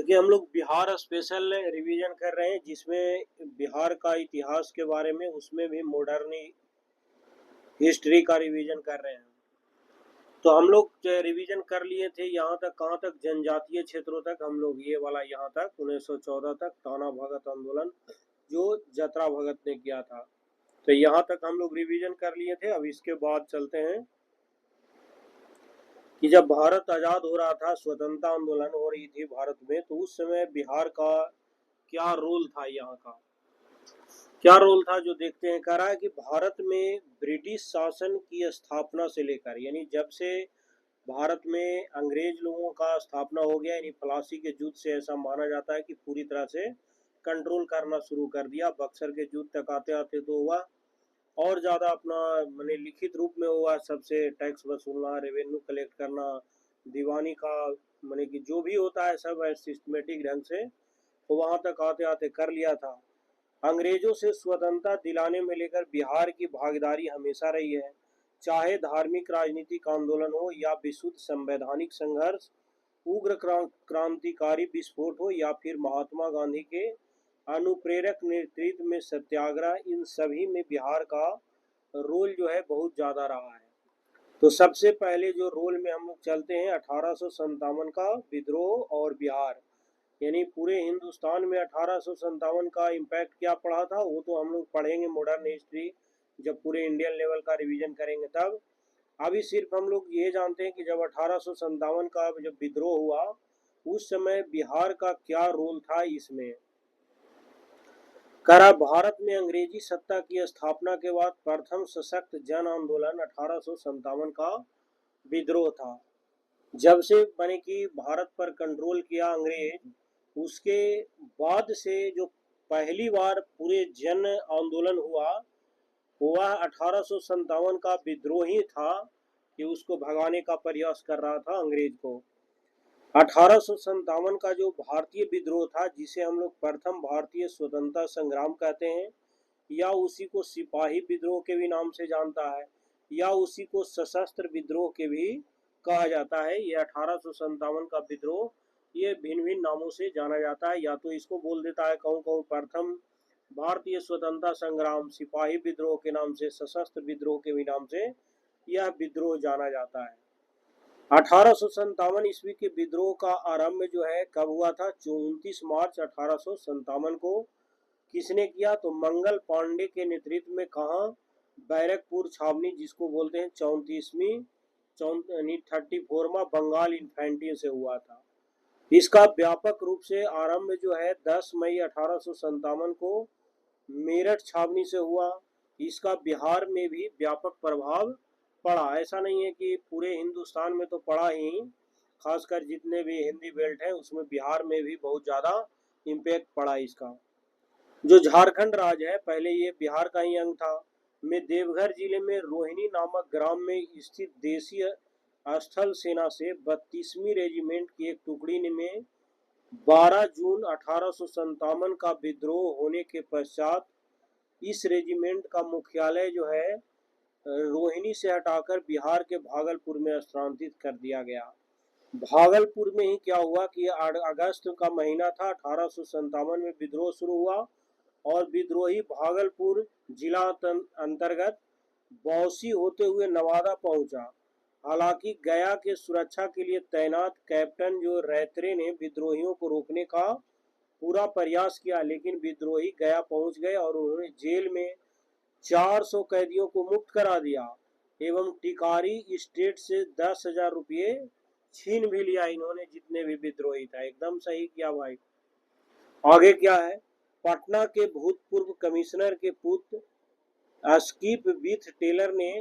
देखिए हम लोग बिहार स्पेशल रिवीजन कर रहे हैं जिसमें बिहार का इतिहास के बारे में उसमें भी मॉडर्न हिस्ट्री का रिवीजन कर रहे हैं। तो हम लोग रिवीजन कर लिए थे यहाँ तक, कहाँ तक, जनजातीय क्षेत्रों तक हम लोग, ये वाला यहाँ तक 1914 तक ताना भगत आंदोलन जो जतरा भगत ने किया था। तो यहाँ तक हम लोग रिवीजन कर लिए थे। अब इसके बाद चलते हैं कि जब भारत आज़ाद हो रहा था, स्वतंत्रता आंदोलन हो रही थी भारत में, तो उस समय बिहार का क्या रोल था, यहाँ का क्या रोल था, जो देखते हैं। कह रहा है कि भारत में ब्रिटिश शासन की स्थापना से लेकर, यानी जब से भारत में अंग्रेज लोगों का स्थापना हो गया, यानी प्लासी के युद्ध से ऐसा माना जाता है कि पूरी तरह से कंट्रोल करना शुरू कर दिया। बक्सर के युद्ध तक आते आते तो हुआ और ज़्यादा अपना मैंने लिखित रूप में हुआ, सबसे टैक्स वसूलना, रेवेन्यू कलेक्ट करना, दीवानी का मैंने कि जो भी होता है सब सिस्टमेटिक ढंग से तो वहाँ तक आते आते कर लिया था। अंग्रेजों से स्वतंत्रता दिलाने में लेकर बिहार की भागीदारी हमेशा रही है, चाहे धार्मिक राजनीतिक आंदोलन हो या विशुद्ध संवैधानिक संघर्ष, उग्र क्रांतिकारी विस्फोट हो या फिर महात्मा गांधी के अनुप्रेरक नेतृत्व में सत्याग्रह, इन सभी में बिहार का रोल जो है बहुत ज़्यादा रहा है। तो सबसे पहले जो रोल में हम लोग चलते हैं 1857 का विद्रोह और बिहार, यानी पूरे हिंदुस्तान में 1857 का इम्पैक्ट क्या पड़ा था वो तो हम लोग पढ़ेंगे मॉडर्न हिस्ट्री, जब पूरे इंडियन लेवल का रिवीजन करेंगे तब। अभी सिर्फ हम लोग ये जानते हैं कि जब 1857 का जब विद्रोह हुआ उस समय बिहार का क्या रोल था इसमें। करा भारत में अंग्रेजी सत्ता की स्थापना के बाद प्रथम सशक्त जन आंदोलन 1857 का विद्रोह था। जब से बने कि भारत पर कंट्रोल किया अंग्रेज, उसके बाद से जो पहली बार पूरे जन आंदोलन हुआ वह 1857 का विद्रोह ही था कि उसको भगाने का प्रयास कर रहा था अंग्रेज को। 1857 का जो भारतीय विद्रोह था, जिसे हम लोग प्रथम भारतीय स्वतंत्रता संग्राम कहते हैं, या उसी को सिपाही विद्रोह के भी नाम से जानता है, या उसी को सशस्त्र विद्रोह के भी कहा जाता है। ये 1857 का विद्रोह ये भिन्न भिन्न नामों से जाना जाता है। या तो इसको बोल देता है कहूँ कहूँ प्रथम भारतीय स्वतंत्रता संग्राम, सिपाही विद्रोह के नाम से, सशस्त्र विद्रोह के भी नाम से यह विद्रोह जाना जाता है। 1857 ईस्वी के विद्रोह का आरंभ जो है कब हुआ था? 29 मार्च 1857 को। किसने किया? तो मंगल पांडे के नेतृत्व में। कहाँ? बैरकपुर छावनी, जिसको बोलते हैं 34वीं 34वां बंगाल इन्फेंट्री से हुआ था। इसका व्यापक रूप से आरंभ जो है 10 मई 1857 को मेरठ छावनी से हुआ। इसका बिहार में भी व्यापक प्रभाव पड़ा। ऐसा नहीं है कि पूरे हिंदुस्तान में तो पड़ा ही, खासकर जितने भी हिंदी बेल्ट है उसमें बिहार में भी बहुत ज़्यादा इम्पैक्ट पड़ा इसका। जो झारखंड राज्य है, पहले ये बिहार का ही अंग था, में देवघर जिले में रोहिणी नामक ग्राम में स्थित देशीय स्थल सेना से 32वीं रेजिमेंट की एक टुकड़ी में 12 जून 1857 का विद्रोह होने के पश्चात इस रेजिमेंट का मुख्यालय जो है रोहिणी से हटाकर बिहार के भागलपुर में स्थानांतरित कर दिया गया। भागलपुर में ही क्या हुआ कि अगस्त का महीना था, 1857 में विद्रोह शुरू हुआ और विद्रोही भागलपुर जिला अंतर्गत बौसी होते हुए नवादा पहुंचा। हालांकि गया के सुरक्षा के लिए तैनात कैप्टन जो रैत्रे ने विद्रोहियों को रोकने का पूरा प्रयास किया, लेकिन विद्रोही गया पहुंच गए और उन्होंने जेल में 400 कैदियों को मुक्त करा दिया एवं टिकारी स्टेट से 10,000 रुपये छीन भी लिया इन्होंने, जितने भी विद्रोही था। एकदम सही किया भाई। आगे क्या है? पटना के भूतपूर्व कमिश्नर के पुत्र स्कीप विथ टेलर ने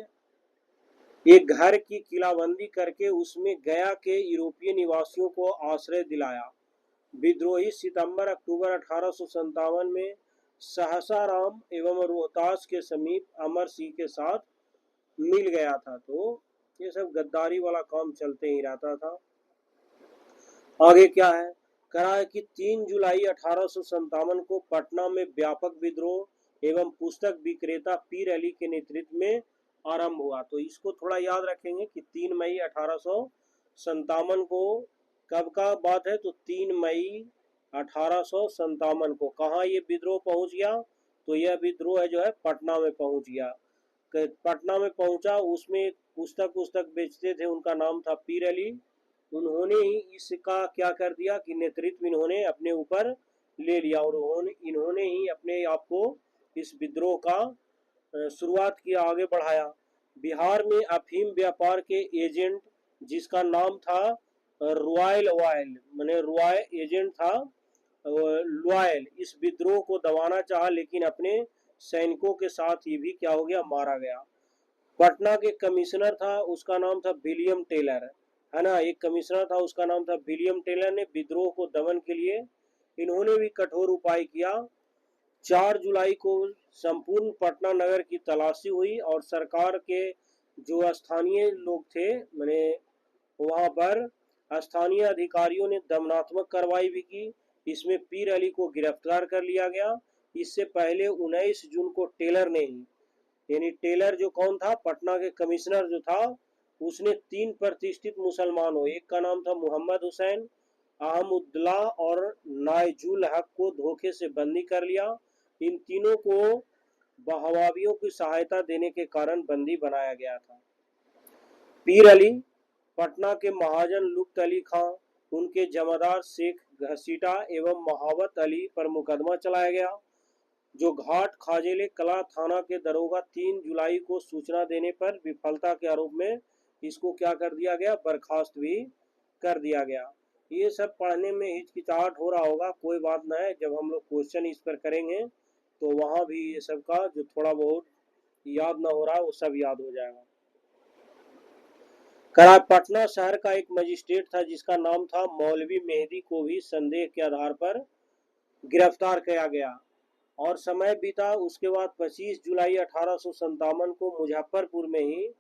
एक घर की किलाबंदी करके उसमें गया के यूरोपीय निवासियों को आश्रय दिलाया। विद्रोही सितंबर अक्टूबर 1857 में सहसाराम एवं रोहतास के समीप अमर सिंह के साथ मिल गया था। तो ये सब गद्दारी वाला काम चलते ही रहता था। आगे क्या है? कहा है कि 3 जुलाई 1857 को पटना में व्यापक विद्रोह एवं पुस्तक विक्रेता पीर अली के नेतृत्व में आरंभ हुआ। तो इसको थोड़ा याद रखेंगे कि 3 मई 1857 को कब का बात है? तो 3 मई 1857 को। कहाँ ये विद्रोह पहुंच गया? तो यह विद्रोह जो है पटना में पहुंच गया। पटना में पहुंचा, उसमें पुस्तक पुस्तक बेचते थे, उनका नाम था पीर अली। उन्होंने ही इसका क्या कर दिया कि नेतृत्व इन्होंने अपने ऊपर ले लिया और इन्होंने ही अपने आप को इस विद्रोह का शुरुआत किया, आगे बढ़ाया। बिहार में अफीम व्यापार के एजेंट जिसका नाम था रॉयल ऑयल, मैंने रॉय एजेंट था लॉयल, इस विद्रोह को दबाना चाहा लेकिन अपने सैनिकों के साथ ही भी क्या हो गया, मारा गया। पटना के कमिश्नर था, उसका नाम था विलियम टेलर, है ना। एक कमिश्नर था, उसका नाम था विलियम टेलर ने विद्रोह को दमन के लिए इन्होंने भी कठोर उपाय किया। 4 जुलाई को संपूर्ण पटना नगर की तलाशी हुई और सरकार के जो स्थानीय लोग थे, मैंने वहां पर स्थानीय अधिकारियों ने दमनात्मक कार्रवाई भी की। इसमें पीर अली को गिरफ्तार कर लिया गया। इससे पहले 19 जून को टेलर ने ही, यानी टेलर जो कौन था, पटना के कमिश्नर जो था, उसने 3 प्रतिष्ठित मुसलमानों, एक का नाम था मोहम्मद हुसैन, अहमदुल्ला और नाइजुल हक को धोखे से बंदी कर लिया। इन तीनों को बहवाबियों की सहायता देने के कारण बंदी बनाया गया था। पीर अली, पटना के महाजन लुत्फ अली खां, उनके जमादार शेख घसीटा एवं महावत अली पर मुकदमा चलाया गया। जो घाट खाजेले कला थाना के दरोगा 3 जुलाई को सूचना देने पर विफलता के आरोप में इसको क्या कर दिया गया, बर्खास्त भी कर दिया गया। ये सब पढ़ने में हिचकिचाहट हो रहा होगा, कोई बात ना है, जब हम लोग क्वेश्चन इस पर करेंगे तो वहां भी ये सब का जो थोड़ा बहुत याद ना हो रहा है वो सब याद हो जाएगा। पटना शहर का एक मजिस्ट्रेट था जिसका नाम था मौलवी मेहदी, को भी संदेह के आधार पर गिरफ्तार किया गया और समय बीता। उसके बाद 25 जुलाई 1857 को मुजफ्फरपुर में ही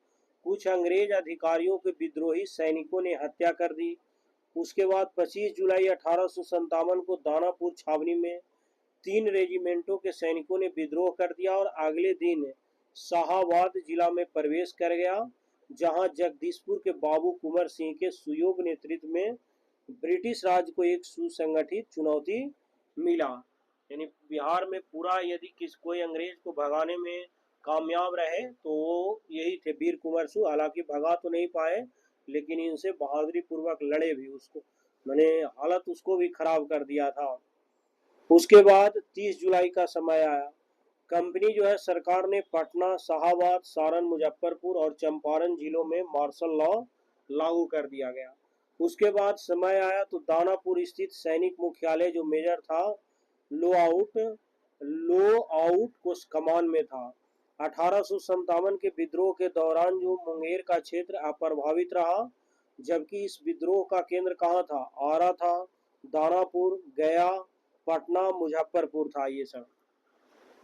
कुछ अंग्रेज अधिकारियों के विद्रोही सैनिकों ने हत्या कर दी। उसके बाद 25 जुलाई 1857 को दानापुर छावनी में 3 रेजिमेंटों के सैनिकों ने विद्रोह कर दिया और अगले दिन शाहाबाद जिला में प्रवेश कर गया, जहां जगदीशपुर के बाबू कुंवर सिंह के सुयोग नेतृत्व में ब्रिटिश राज को एक सुसंगठित चुनौती मिला। यानी बिहार में पूरा यदि कोई अंग्रेज को भगाने में कामयाब रहे तो वो यही थे, वीर कुंवर सिंह। हालांकि भगा तो नहीं पाए लेकिन इनसे बहादुरी पूर्वक लड़े भी, उसको मैंने हालत उसको भी खराब कर दिया था। उसके बाद 30 जुलाई का समय आया। कंपनी जो है सरकार ने पटना, शाहाबाद, सारण, मुजफ्फरपुर और चंपारण जिलों में मार्शल लॉ लागू कर दिया गया। उसके बाद समय आया तो दानापुर स्थित सैनिक मुख्यालय जो मेजर था लो आउट को कमान में था। 1857 के विद्रोह के दौरान जो मुंगेर का क्षेत्र अप्रभावित रहा, जबकि इस विद्रोह का केंद्र कहाँ था, आरा था, दानापुर, गया, पटना, मुजफ्फरपुर था ये सब।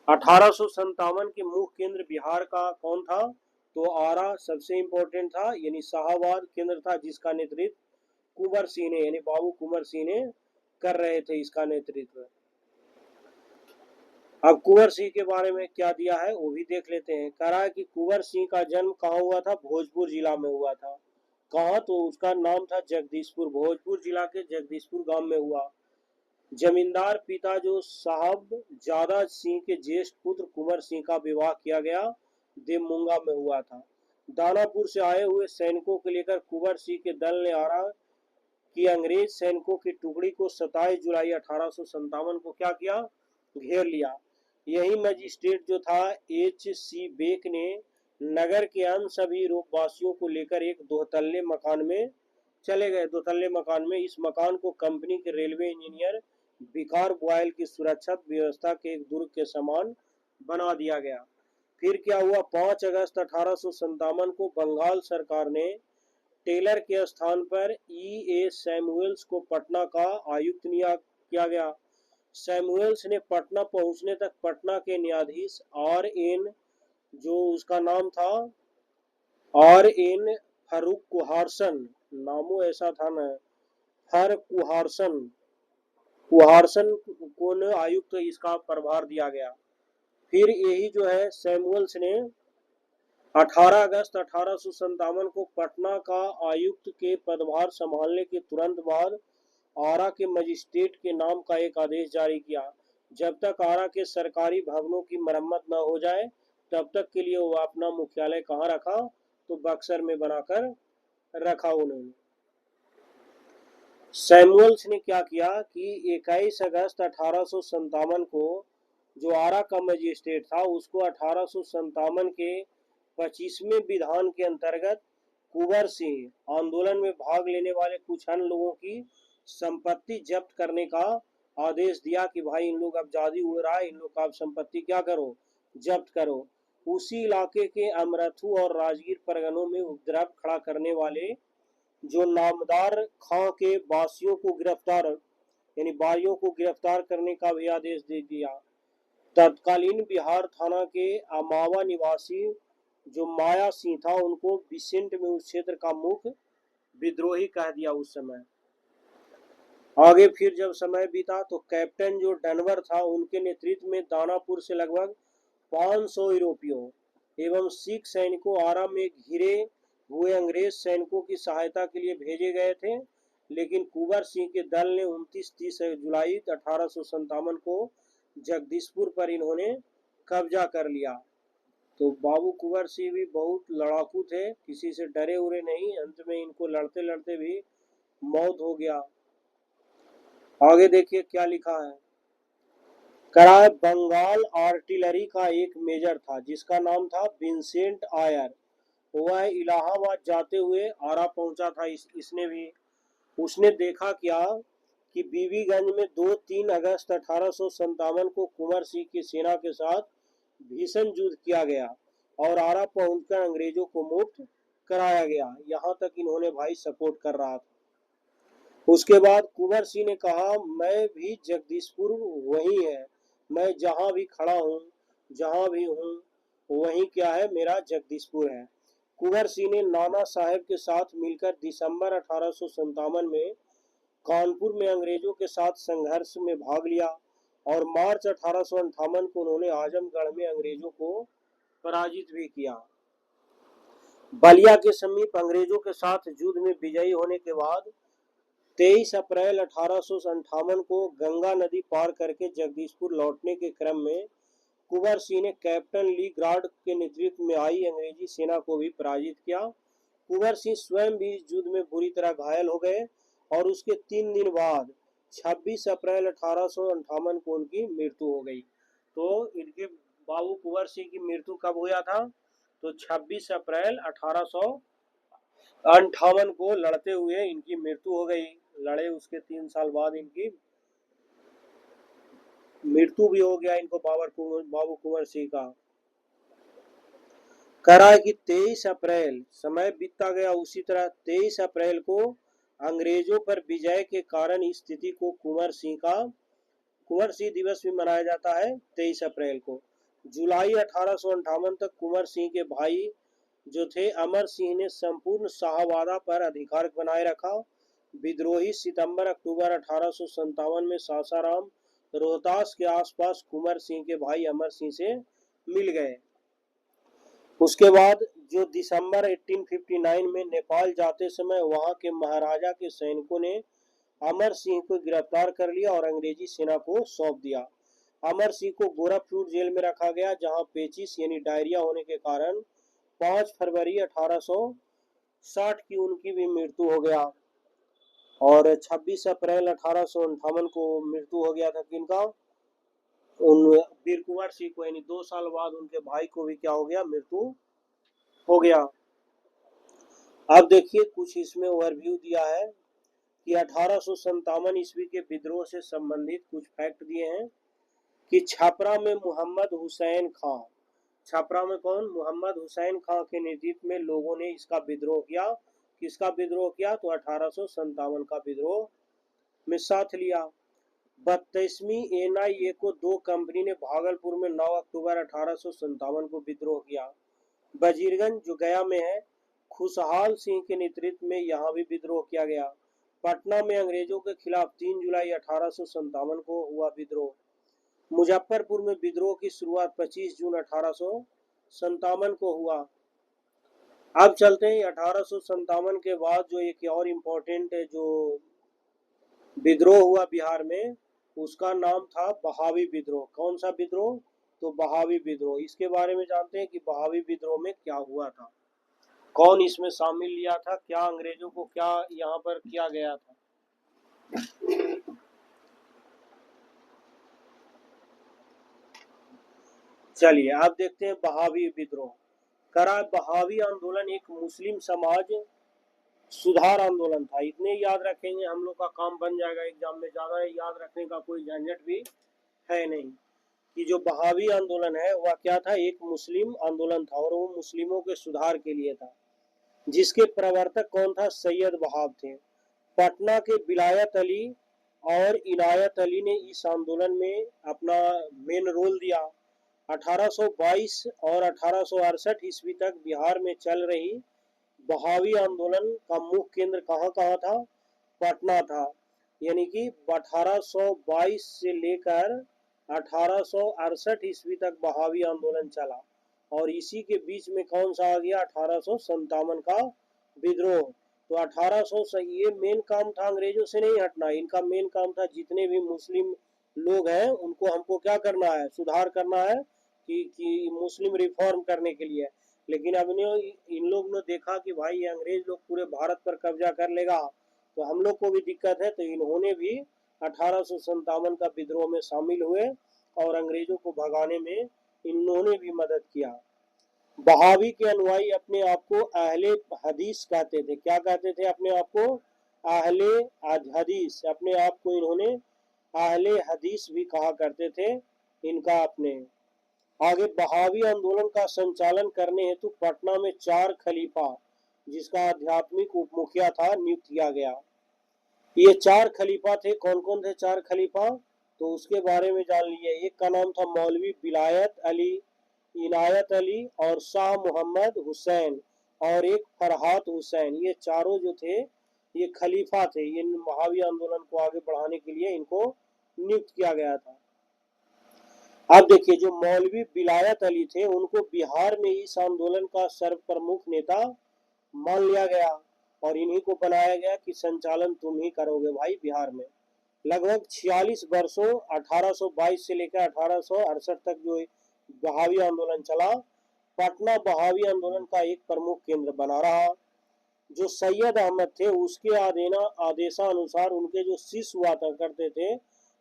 1857 के मुख्य केंद्र बिहार का कौन था, तो आरा सबसे इंपॉर्टेंट था, यानी शाहाबाद केंद्र था जिसका नेतृत्व कुंवर सिंह ने, यानी बाबू कुंवर सिंह ने कर रहे थे इसका नेतृत्व। अब कुंवर सिंह के बारे में क्या दिया है वो भी देख लेते हैं। कह रहा है कि कुंवर सिंह का जन्म कहाँ हुआ था, भोजपुर जिला में हुआ था। कहाँ, तो उसका नाम था जगदीशपुर, भोजपुर जिला के जगदीशपुर गांव में हुआ। जमींदार पिता जो साहब जादा सिंह के ज्येष्ठ पुत्र कुंवर सिंह का विवाह किया गया देवमुंगा में हुआ था। दानापुर से आए हुए सैनिकों को लेकर कुंवर सिंह के दल ने आरा की अंग्रेज सैनिकों की टुकड़ी को 27 जुलाई 1857 को क्या किया, घेर लिया। यही मजिस्ट्रेट जो था H.C. बेक ने नगर के अन्य सभी रोपवासियों को लेकर एक 2 तल्ले मकान में चले गए। 2 तल्ले मकान में, इस मकान को कंपनी के रेलवे इंजीनियर विकार बॉयल की सुरक्षा व्यवस्था के एक दुर्ग के समान बना दिया गया। फिर क्या हुआ, 5 अगस्त 1857 को बंगाल सरकार ने टेलर के स्थान पर E.A. सैमुअल्स को पटना का आयुक्त नियुक्त किया गया। सैमुअल्स ने पटना पहुंचने तक पटना के न्यायाधीश R.N. जो उसका नाम था R.N. फर्रुकुहारसन, नामो ऐसा था ना, फर्रुकुहारसन को न आयुक्त इसका प्रभार दिया गया। फिर यही जो है सैमुअल्स ने 18 अगस्त 1857 को पटना का आयुक्त के पदभार संभालने के तुरंत बाद आरा के मजिस्ट्रेट के नाम का एक आदेश जारी किया। जब तक आरा के सरकारी भवनों की मरम्मत न हो जाए तब तक के लिए वो अपना मुख्यालय कहाँ रखा, तो बक्सर में बनाकर रखा उन्होंने। सैमुअल्स ने क्या किया कि 21 अगस्त 1857 को जो आरा का मजिस्ट्रेट था उसको 1857 के 25वें विधान के अंतर्गत कुंवर सिंह आंदोलन में भाग लेने वाले कुछ अन्य लोगों की संपत्ति जब्त करने का आदेश दिया कि भाई इन लोग अब जादी उड़ रहा है, इन लोग का अब संपत्ति क्या करो, जब्त करो। उसी इलाके के अमरथू और राजगीर परगनों में उपद्रव खड़ा करने वाले जो नामदार खां के बासियों को गिरफ्तार यानी बारियों को गिरफ्तार करने का भी आदेश दे दिया। तत्कालीन बिहार थाना के अमावा निवासी जो माया सिंह था उनको बिसेंट में उस क्षेत्र का मुख्य विद्रोही कह दिया उस समय। आगे फिर जब समय बीता तो कैप्टन जो डनवर था उनके नेतृत्व में दानापुर से लगभग 500 यूरोपियों एवं सिख सैनिकों आरा में घिरे हुए अंग्रेज सैनिकों की सहायता के लिए भेजे गए थे, लेकिन कुंवर सिंह के दल ने 29-30 जुलाई 1857 को जगदीशपुर पर इन्होंने कब्जा कर लिया। तो बाबू कुंवर सिंह भी बहुत लड़ाकू थे, किसी से डरे उरे नहीं, अंत में इनको लड़ते लड़ते भी मौत हो गया। आगे देखिए क्या लिखा है। कराए बंगाल आर्टिलरी का एक मेजर था जिसका नाम था विंसेंट आयर। वह इलाहाबाद जाते हुए आरा पहुंचा था। इसने भी उसने देखा क्या कि बीबीगंज में 2-3 अगस्त 1857 को कुंवर सिंह की सेना के साथ भीषण युद्ध किया गया और आरा पहुंचकर अंग्रेजों को मुक्त कराया गया। यहाँ तक इन्होंने भाई सपोर्ट कर रहा था। उसके बाद कुंवर सिंह ने कहा मैं भी जगदीशपुर वही है, मैं जहां भी खड़ा हूँ जहां भी हूँ वही क्या है, मेरा जगदीशपुर है। कुंवर सिंह ने नाना साहेब के साथ मिलकर दिसंबर 1857 में कानपुर में अंग्रेजों के साथ संघर्ष में भाग लिया और मार्च 1858 को उन्होंने आजमगढ़ में अंग्रेजों को पराजित भी किया। बलिया के समीप अंग्रेजों के साथ युद्ध में विजयी होने के बाद 23 अप्रैल 1858 को गंगा नदी पार करके जगदीशपुर लौटने के क्रम में कुंवर सिंह ने कैप्टन ली ग्राड के नेतृत्व में आई अंग्रेजी सेना को भी पराजित किया। कुंवर सिंह स्वयं भी इस युद्ध में बुरी तरह घायल हो गए और उसके 3 दिन बाद 26 अप्रैल 1858 को उनकी मृत्यु हो गई। तो इनके बाबू कुंवर सिंह की मृत्यु कब हुआ था, तो 26 अप्रैल 1858 को लड़ते हुए इनकी मृत्यु हो गई। लड़े उसके 3 साल बाद इनकी मृत्यु भी हो गया इनको बाबू कुंवर सिंह का। करा कि 23 अप्रैल समय बीतता गया, उसी तरह 23 अप्रैल को अंग्रेजों पर विजय के कारण इस स्थिति को कुंवर सिंह दिवस भी मनाया जाता है 23 अप्रैल को। जुलाई 1858 तक कुंवर सिंह के भाई जो थे अमर सिंह ने संपूर्ण शाहवादा पर अधिकार बनाए रखा। विद्रोही सितंबर अक्टूबर 1857 में सासाराम रोहतास के आसपास कुंवर सिंह के भाई अमर सिंह से मिल गए। उसके बाद जो दिसंबर 1859 में नेपाल जाते समय वहां के महाराजा के सैनिकों ने अमर सिंह को गिरफ्तार कर लिया और अंग्रेजी सेना को सौंप दिया। अमर सिंह को गोरखपुर जेल में रखा गया जहां पेचिस यानी डायरिया होने के कारण 5 फरवरी 1860 की उनकी भी मृत्यु हो गया और 26 अप्रैल 1858 को मृत्यु हो गया था किनका, उन वीर कुंवर सिंह को, यानी 2 साल बाद उनके भाई को भी क्या हो गया, मृत्यु हो गया। अब देखिए कुछ इसमें ओवरव्यू दिया है कि 1857 ईस्वी के विद्रोह से संबंधित कुछ फैक्ट दिए हैं कि छपरा में मोहम्मद हुसैन खां, छपरा में कौन, मोहम्मद हुसैन खां के नेतृत्व में लोगों ने इसका विद्रोह किया। किसका विद्रोह किया, तो 1857 का विद्रोह में साथ लिया। 32वीं NIA को 2 कंपनी ने भागलपुर में 9 अक्टूबर 1857 को विद्रोह किया। वजीरगंज जो गया में है, खुशहाल सिंह के नेतृत्व में यहाँ भी विद्रोह किया गया। पटना में अंग्रेजों के खिलाफ 3 जुलाई 1857 को हुआ विद्रोह। मुजफ्फरपुर में विद्रोह की शुरुआत 25 जून 1857 को हुआ। अब चलते हैं 1857 के बाद जो एक और इम्पोर्टेंट जो विद्रोह हुआ बिहार में, उसका नाम था बहावी विद्रोह। कौन सा विद्रोह? तो बहावी विद्रोह। इसके बारे में जानते हैं कि बहावी विद्रोह में क्या हुआ था, कौन इसमें शामिल लिया था, क्या अंग्रेजों को क्या यहाँ पर किया गया था। चलिए आप देखते हैं बहावी विद्रोह। करा बहावी आंदोलन एक मुस्लिम समाज सुधार आंदोलन था। इतने याद रखेंगे हम लोग का काम बन जाएगा एग्जाम में, ज्यादा याद रखने का कोई झंझट भी है नहीं। कि जो बहावी आंदोलन है वह क्या था, एक मुस्लिम आंदोलन था और वो मुस्लिमों के सुधार के लिए था। जिसके प्रवर्तक कौन था? सैयद वहाब थे। पटना के विलायत अली और इनायत अली ने इस आंदोलन में अपना मेन रोल दिया। 1822 और 1868 ईस्वी तक बिहार में चल रही बहावी आंदोलन का मुख्य केंद्र कहाँ कहाँ था? पटना था। यानी कि 1822 से लेकर 1868 ईस्वी तक बहावी आंदोलन चला और इसी के बीच में कौन सा आ गया? 1857 का विद्रोह। तो 1800 से ये मेन काम था, अंग्रेजों से नहीं हटना। इनका मेन काम था जितने भी मुस्लिम लोग हैं उनको हमको क्या करना है? सुधार करना है कि मुस्लिम रिफॉर्म करने के लिए। लेकिन अब इन लोग ने देखा कि भाई ये अंग्रेज लोग पूरे भारत पर कब्जा कर लेगा तो हम लोग को भी दिक्कत है, तो इन्होंने भी 1857 का विद्रोह में शामिल हुए और अंग्रेजों को भगाने में इन्होंने भी मदद किया। बहावी के अनुयायी अपने आप को अहले हदीस कहते थे। क्या कहते थे अपने आप को? अहले हदीस। अपने आप को इन्होंने अहले हदीस भी कहा करते थे। इनका अपने आगे बहावी आंदोलन का संचालन करने हेतु पटना में 4 खलीफा, जिसका आध्यात्मिक उपमुखिया था, नियुक्त किया गया। ये 4 खलीफा थे। कौन कौन थे 4 खलीफा? तो उसके बारे में जान लीजिए। एक का नाम था मौलवी विलायत अली, इनायत अली और शाह मोहम्मद हुसैन और एक फरहात हुसैन। ये चारों जो थे ये खलीफा थे। ये बहावी आंदोलन को आगे बढ़ाने के लिए इनको नियुक्त किया गया था। अब देखिए जो मौलवी विलायत अली थे उनको बिहार में इस आंदोलन का सर्व प्रमुख नेता मान लिया गया और इन्हीं को बनाया गया कि संचालन तुम ही करोगे भाई बिहार में। लगभग 46 वर्षों 1822 से लेकर 1868 तक जो बहावी आंदोलन चला, पटना बहावी आंदोलन का एक प्रमुख केंद्र बना रहा। जो सैयद अहमद थे उसके आदेशानुसार उनके जो शिष्य हुआ करते थे,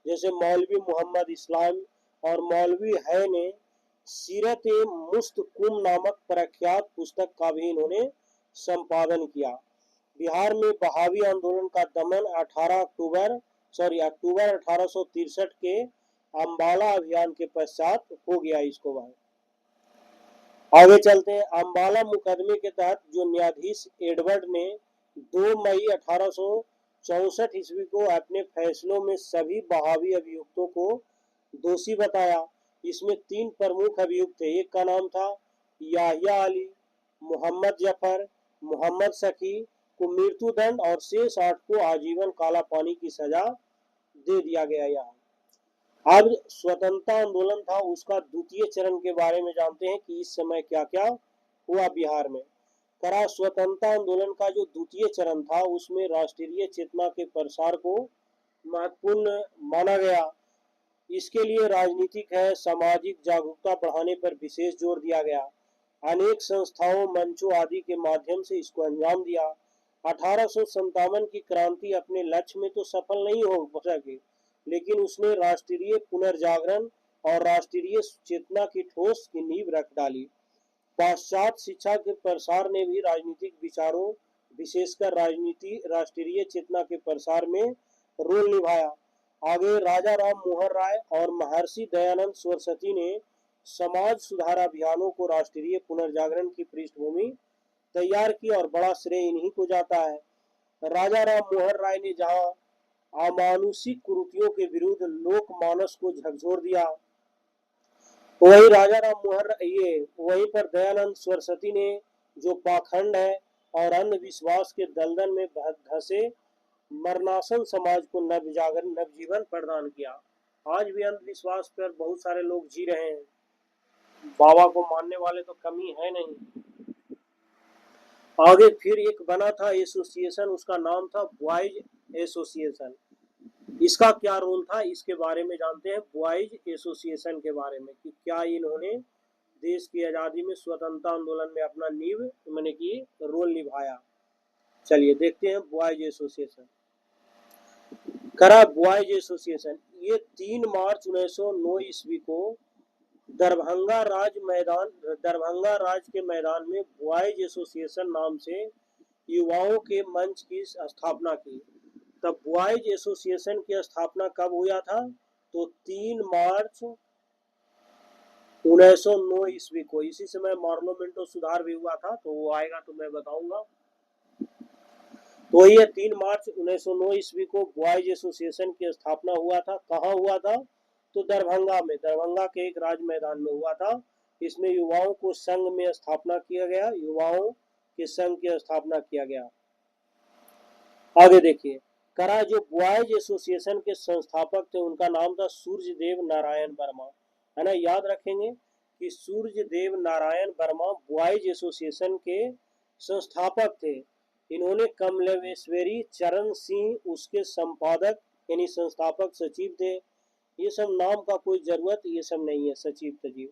जैसे मौलवी मोहम्मद इस्लाम और मौलवी है ने सीरत मुस्तकुम नामक प्रख्यात पुस्तक का भी इन्होंने संपादन किया। बिहार में बहावी आंदोलन का दमन अक्टूबर 1863 के अम्बाला अभियान के पश्चात हो गया। इसको भाई आगे चलते हैं। अम्बाला मुकदमे के तहत जो न्यायाधीश एडवर्ड ने 2 मई 1864 ईस्वी को अपने फैसलों में सभी बहावी अभियुक्तों को दोषी बताया। इसमें 3 प्रमुख अभियुक्त थे। एक का नाम था याहिया अली, मोहम्मद जफर, मोहम्मद सखी को मृत्युदंड और शेष 8 को आजीवन काला पानी की सजा दे दिया गया। यहाँ अब स्वतंत्रता आंदोलन था उसका द्वितीय चरण के बारे में जानते हैं कि इस समय क्या क्या हुआ बिहार में। करा स्वतंत्रता आंदोलन का जो द्वितीय चरण था उसमें राष्ट्रीय चेतना के प्रसार को महत्वपूर्ण माना गया। इसके लिए राजनीतिक है सामाजिक जागरूकता बढ़ाने पर विशेष जोर दिया गया। अनेक संस्थाओं मंचों आदि के माध्यम से इसको अंजाम दिया। 1857 की क्रांति अपने लक्ष्य में तो सफल नहीं हो सकी, लेकिन उसने राष्ट्रीय पुनर्जागरण और राष्ट्रीय चेतना की ठोस की नींव रख डाली। पाश्चात्य शिक्षा के प्रसार ने भी राजनीतिक विचारों विशेषकर राजनीति राष्ट्रीय चेतना के प्रसार में रोल निभाया। आगे राजा राम मोहन राय और महर्षि दयानंद सरस्वती ने समाज सुधार अभियानों को राष्ट्रीय पुनर्जागरण की पृष्ठभूमि तैयार की और बड़ा श्रेय इन्हीं को जाता है। राजा राम मोहन राय ने जहां अमानुषिक कुरीतियों के विरुद्ध लोकमानस को झकझोर दिया, वही राजा राम मोहन ये वहीं पर दयानंद सरस्वती ने जो पाखंड है और अंधविश्वास के दलदल में धंसे मरणासन समाज को नवजीवन प्रदान किया। आज भी अंधविश्वास पर बहुत सारे लोग जी रहे हैं, बाबा को मानने वाले तो कमी है नहीं। आगे फिर एक बना था एसोसिएशन, उसका नाम था बॉयज एसोसिएशन। इसका क्या रोल था, इसके बारे में जानते हैं, बॉयज एसोसिएशन के बारे में, कि क्या इन्होंने देश की आज़ादी में स्वतंत्रता आंदोलन में अपना नींव मैंने कि रोल निभाया। चलिए देखते हैं बॉयज एसोसिएशन। करा बॉयज एसोसिएशन, ये 3 मार्च 1909 ईस्वी को दरभंगा राज के मैदान में बॉयज एसोसिएशन नाम से युवाओं के मंच की स्थापना की। तब बॉयज एसोसिएशन की स्थापना कब हुआ था, तो 3 मार्च 1909 ईस्वी को। इसी समय मार्लोमेंटो सुधार भी हुआ था, तो वो आएगा तो मैं बताऊंगा। तो ये 3 मार्च 1909 ईस्वी को बॉयज एसोसिएशन की स्थापना हुआ था। कहाँ हुआ था, तो दरभंगा में, दरभंगा के एक राज मैदान में हुआ था। इसमें युवाओं को संघ में स्थापना किया गया, युवाओं के संघ की स्थापना किया गया। आगे देखिए, करा जो बॉयज एसोसिएशन के संस्थापक थे उनका नाम था सूर्यदेव नारायण वर्मा, है ना, याद रखेंगे कि सूर्यदेव नारायण वर्मा बॉयज एसोसिएशन के संस्थापक थे। इन्होंने कमलेश्वरी चरण सिंह उसके संपादक यानी संस्थापक सचिव थे। ये सब नाम का कोई जरूरत ये सब नहीं है, सचिव सचिव।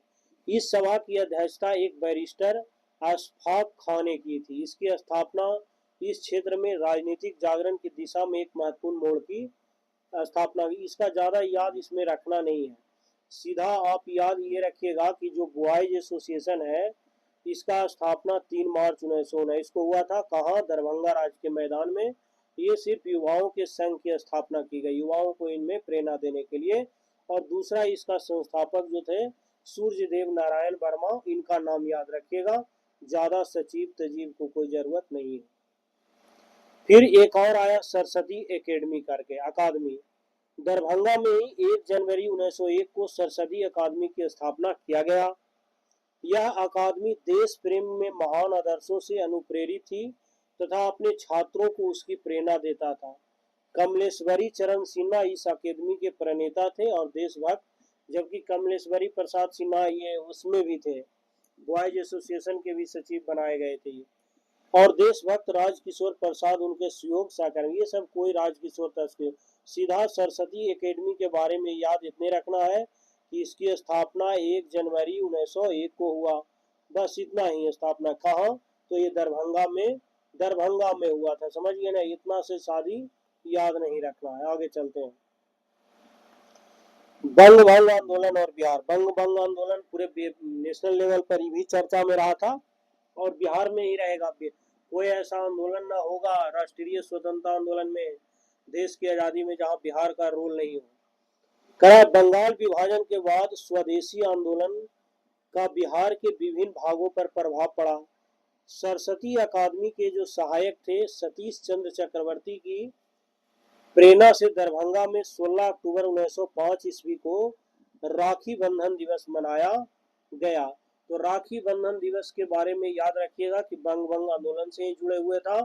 इस सभा की अध्यक्षता एक बैरिस्टर अशफाक खान ने की थी। इसकी स्थापना इस क्षेत्र में राजनीतिक जागरण की दिशा में एक महत्वपूर्ण मोड़ की स्थापना की। इसका ज्यादा याद इसमें रखना नहीं है, सीधा आप याद ये रखिएगा कि जो बॉयज एसोसिएशन है इसका स्थापना 3 मार्च 1919 को हुआ था। कहाँ, दरभंगा राज के मैदान में। ये सिर्फ युवाओं के संघ की स्थापना की गई, युवाओं को इनमें प्रेरणा देने के लिए। और दूसरा, इसका संस्थापक जो थे सूर्यदेव नारायण वर्मा, इनका नाम याद रखिएगा, ज्यादा सचिव तजीव को कोई जरूरत नहीं है। फिर एक और आया सरस्वती एकेडमी करके अकादमी। दरभंगा में ही 1 जनवरी 1901 को सरस्वती अकादमी की स्थापना किया गया। यह अकादमी देश प्रेम में महान आदर्शों से अनुप्रेरित थी तथा अपने छात्रों को उसकी प्रेरणा देता था। कमलेश्वरी चरण सिन्हा इस अकादमी के प्रणेता थे और देशभक्त, जबकि कमलेश्वरी प्रसाद सिन्हा ये उसमें भी थे, बॉयज एसोसिएशन के भी सचिव बनाए गए थे। और देशभक्त राजकिशोर प्रसाद उनके सहयोग सहकर्मी। ये सब कोई राजकिशोर तस्वीर, सीधा सरस्वती एकेडमी के बारे में याद इतने रखना है कि इसकी स्थापना 1 जनवरी 1901 को हुआ, बस इतना ही। स्थापना कहाँ, तो ये दरभंगा में हुआ था, समझ गए ना, इतना से शादी याद नहीं रखना है। आगे चलते हैं। बंग भंग आंदोलन और बिहार। बंग भंग आंदोलन पूरे नेशनल लेवल पर भी चर्चा में रहा था और बिहार में ही रहेगा। कोई ऐसा आंदोलन ना होगा राष्ट्रीय स्वतंत्रता आंदोलन में, देश की आजादी में, जहां बिहार का रोल नहीं हो। कहा बंगाल विभाजन के बाद स्वदेशी आंदोलन का बिहार के विभिन्न भागों पर प्रभाव पड़ा। सरस्वती अकादमी के जो सहायक थे सतीश चंद्र चक्रवर्ती की प्रेरणा से दरभंगा में 16 अक्टूबर 1905 ईस्वी को राखी बंधन दिवस मनाया गया। तो राखी बंधन दिवस के बारे में याद रखिएगा कि बंग भंग आंदोलन से ही जुड़े हुए था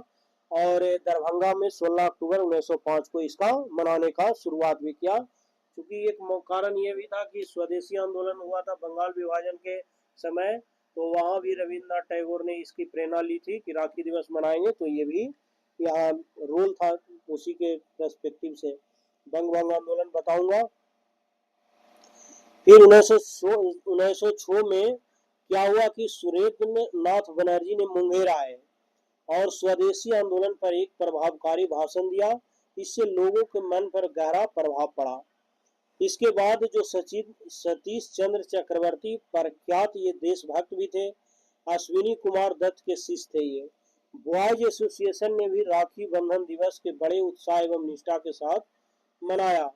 और दरभंगा में 16 अक्टूबर 1905 को इसका मनाने का शुरुआत भी किया। क्योंकि एक कारण ये भी था कि स्वदेशी आंदोलन हुआ था बंगाल विभाजन के समय, तो वहां भी रविन्द्रनाथ टैगोर ने इसकी प्रेरणा ली थी कि राखी दिवस मनाएंगे, तो ये भी यहाँ रोल था उसी के पर्सपेक्टिव से। बंग भंग आंदोलन बताऊंगा। फिर 1906 में क्या हुआ कि सुरेंद्र नाथ बनर्जी ने मुंगेर आए और स्वदेशी आंदोलन पर एक प्रभावकारी भाषण दिया। इससे लोगों के मन पर गहरा प्रभाव पड़ा। इसके बाद जो सतीश चंद्र चक्रवर्ती प्रख्यात ये देशभक्त भी थे, अश्विनी कुमार दत्त के शिष्य थे ये। बॉयज एसोसिएशन ने भी राखी बंधन दिवस के बड़े उत्साह एवं निष्ठा के साथ मनाया।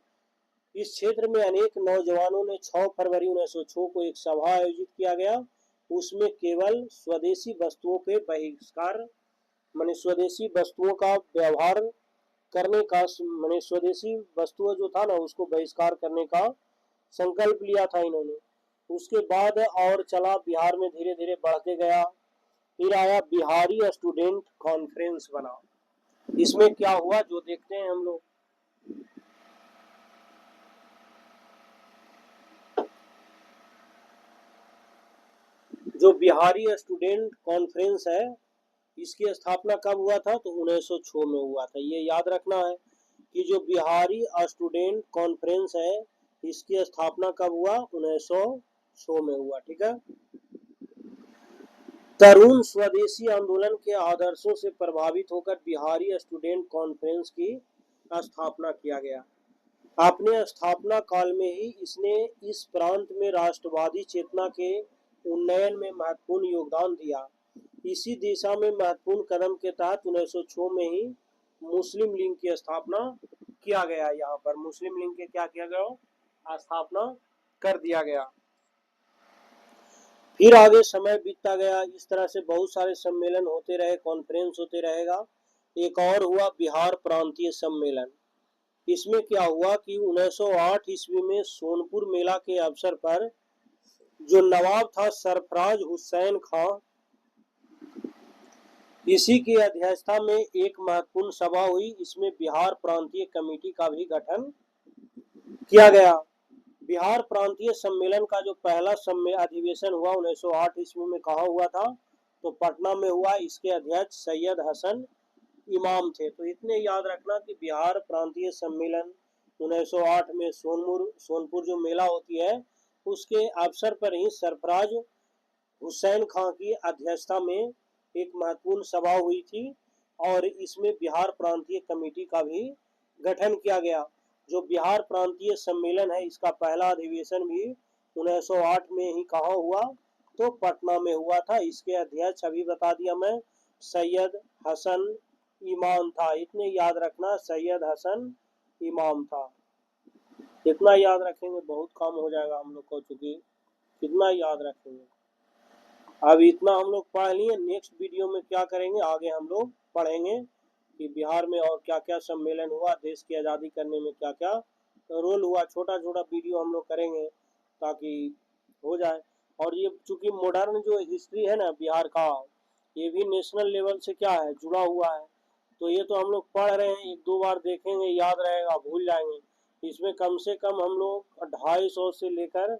इस क्षेत्र में अनेक नौजवानों ने 6 फरवरी 1906 को एक सभा आयोजित किया गया। उसमें केवल स्वदेशी वस्तुओं के बहिष्कार माने स्वदेशी वस्तुओं का व्यवहार करने का माने स्वदेशी वस्तुओं जो था ना उसको बहिष्कार करने का संकल्प लिया था इन्होंने। उसके बाद और चला बिहार में धीरे धीरे बढ़ते गया। फिर आया बिहारी स्टूडेंट कॉन्फ्रेंस बना। इसमें क्या हुआ जो देखते हैं हम लोग। जो बिहारी स्टूडेंट कॉन्फ्रेंस है इसकी स्थापना कब हुआ था? तो 1906 में हुआ था। ये याद रखना है कि जो बिहारी स्टूडेंट कॉन्फ्रेंस है, इसकी स्थापना कब हुआ? 1906 में हुआ। ठीक है। तरुण स्वदेशी आंदोलन के आदर्शों से प्रभावित होकर बिहारी स्टूडेंट कॉन्फ्रेंस की स्थापना किया गया। अपने स्थापना काल में ही इसने इस प्रांत में राष्ट्रवादी चेतना के उन्नयन में महत्वपूर्ण योगदान दिया। इसी दिशा में महत्वपूर्ण कदम के तहत 1906 में ही मुस्लिम लीग की स्थापना किया गया। यहाँ पर मुस्लिम लीग के क्या किया गया? स्थापना कर दिया गया। फिर आगे समय बीतता गया, इस तरह से बहुत सारे सम्मेलन होते रहे, कॉन्फ्रेंस होते रहेगा। एक और हुआ बिहार प्रांतीय सम्मेलन। इसमें क्या हुआ कि 1908 ईस्वी में सोनपुर मेला के अवसर पर जो नवाब था सरफराज हुसैन खां, इसी की अध्यक्षता में एक महत्वपूर्ण सभा हुई। इसमें बिहार प्रांतीय कमेटी का भी गठन किया गया। बिहार प्रांतीय सम्मेलन का जो पहला अधिवेशन हुआ 1908 ईस्वी में कहाँ हुआ था? तो पटना में हुआ। इसके अध्यक्ष सैयद हसन इमाम थे। तो इतने याद रखना कि बिहार प्रांतीय सम्मेलन 1908 में सोनपुर जो मेला होती है, उसके अवसर पर ही सरफराज हुसैन खां की अध्यक्षता में एक महत्वपूर्ण सभा हुई थी और इसमें बिहार प्रांतीय कमेटी का भी गठन किया गया। जो बिहार प्रांतीय सम्मेलन है, इसका पहला अधिवेशन भी 1908 में ही कहाँ हुआ? तो पटना में हुआ था। इसके अध्यक्ष अभी बता दिया मैं, सैयद हसन इमाम था। इतने याद रखना, सैयद हसन इमाम था। इतना याद रखेंगे बहुत काम हो जाएगा हम लोग को, चूंकि कितना याद रखेंगे। अब इतना हम लोग पढ़ लिए। नेक्स्ट वीडियो में क्या करेंगे, आगे हम लोग पढ़ेंगे कि बिहार में और क्या क्या सम्मेलन हुआ, देश की आज़ादी करने में क्या क्या रोल हुआ। छोटा छोटा वीडियो हम लोग करेंगे ताकि हो जाए। और ये चूंकि मॉडर्न जो हिस्ट्री है ना बिहार का, ये भी नेशनल लेवल से क्या है, जुड़ा हुआ है। तो ये तो हम लोग पढ़ रहे हैं, एक दो बार देखेंगे, याद रहेगा, भूल जाएंगे। इसमें कम से कम हम लोग 250 से लेकर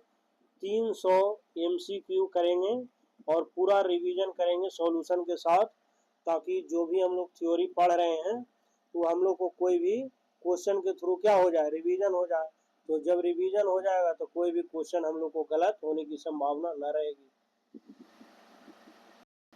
300 MCQ करेंगे और पूरा रिवीजन करेंगे सॉल्यूशन के साथ, ताकि जो भी हम लोग थ्योरी पढ़ रहे हैं तो हम लोग को कोई भी क्वेश्चन के थ्रू क्या हो जाए, रिवीजन हो जाए। तो जब रिवीजन हो जाएगा तो कोई भी क्वेश्चन हम लोग को गलत होने की संभावना न रहेगी।